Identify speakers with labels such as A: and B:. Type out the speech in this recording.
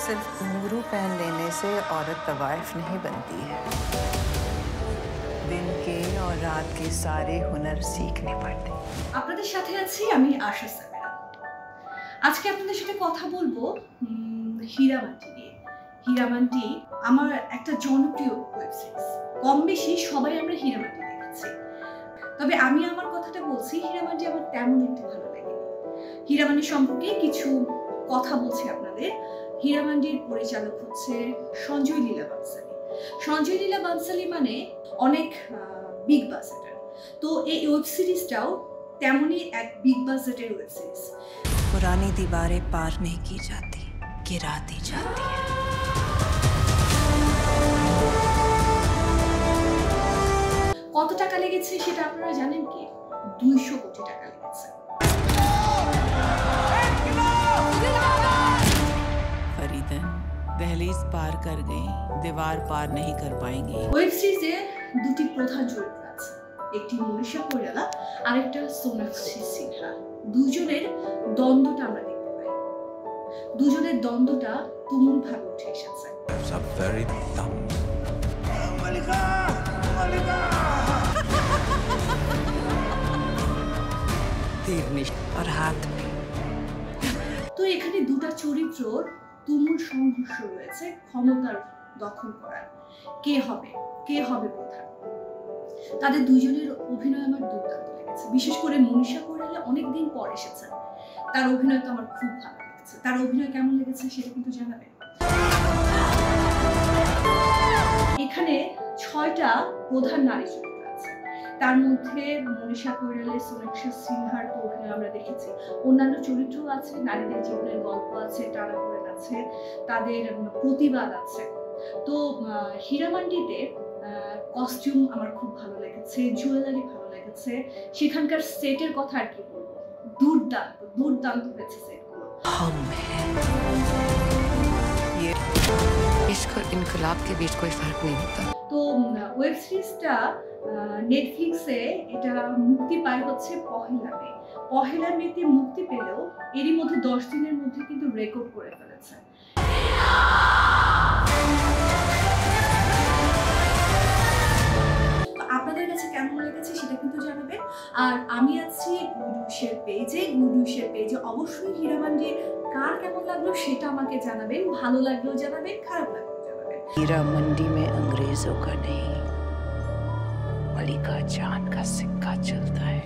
A: सिर्फ घुंघरू पहन लेने से औरत तवाइफ नहीं बनती है। दिन के और रात के सारे हुनर सीखने पड़ते हैं।
B: আপনাদের সাথে আছি আমি আশা সামিরা। আজকে আপনাদের সাথে কথা বলবো হীরামান্টি নিয়ে। হীরামান্টি আমার একটা জনপ্রিয় ওয়েব সিরিজ। কম বেশি সবাই আমরা হীরামান্টি দেখেছি। তবে আমি আমার কথাটা বলছি, হীরামান্টি আমার তেমন একটু ভালো লাগেনি। হীরামান্টি সম্পর্কে কিছু কথা বলছি আপনাদের। হীরামান্টির পরিচালক হচ্ছে সঞ্জয় লীলা বানসালী। সঞ্জয় লীলা বানসালী মানে অনেক বিগ বাজেটের। তো এই ওয়েব সিরিজটাও তেমনই এক বিগ বাজেটের ওয়েব সিরিজ।
A: पुरानी दीवारें पार नहीं की जाती, गिरा दी जाती है।
B: কত টাকা লেগেছে সেটা আপনারা জানেন কি? 200 কোটি টাকা লেগেছে।
C: फरीदन दहलीज पार कर गई, दीवार पार नहीं कर पाएंगी।
B: ওয়েব সিরিজে দুটি প্রধান চরিত্র আছে, একটি মনীষা কৈরালা আর একটা সোনাক্ষী সিনহা। দুজনের দ্বন্দ্বটা আমরা দেখতে পাই। দুজনের দ্বন্দ্বটা তুমুল ভাবে উঠে এসেছে।
A: और हाथ में।
B: তো এখানে দুটা চরিত্রর তুমুল সংঘর্ষ রয়েছে ক্ষমতার দখল করার। কে হবে প্রধান। তাদের দুজনের অভিনয় আমার দুর্দান্ত লেগেছে। বিশেষ করে মনীষা কৈরালা অনেকদিন পর এসেছেন, তার অভিনয় তো আমার খুব ভালো লেগেছে। তার অভিনয় কেমন লেগেছে সেটা কিন্তু জানাবেন। এখানে 6টা প্রধান নারী চরিত্র আছে। তার মধ্যে মনীষা কৈরালা, সোনাক্ষী সিনহার তো অভিনয় আমরা দেখেছি। অন্যান্য চরিত্রও আছে, নারীদের জীবনের গল্প আছে, টানাপোড়েন আছে, তাদের প্রতিবাদ আছে। তো হীরামান্টিতে কস্টিউম আমার খুব ভালো লেগেছে, জুয়েলারি ভালো লেগেছে, সেখানকার সেটের কথা আর কি বলবো, দুর্দান্ত হয়েছে সেটগুলো।
A: हम हैं। ये इश्क और इनकलाब के बीच कोई फर्क नहीं होता।
B: তো ওয়েব সিরিজটা নেটফ্লিক্সে এটা মুক্তি পায় হচ্ছে পহেলা মেতে মুক্তি পেলেও এরই মধ্যে 10 দিনের মধ্যে কিন্তু রেকর্ড করে ফেলেছে। আপনাদের কাছে কেমন লেগেছে সেটা কিন্তু জানাবেন। আর আমি আছি গুডউইশের পেজে অবশ্যই হীরামান্টি কার কেমন লাগলো সেটা আমাকে জানাবেন। ভালো লাগলেও জানাবেন, খারাপ লাগলেও জানাবেন।
A: हीरा मंडी में अंग्रेजों का नहीं, मलिका जान का सिक्का चलता है।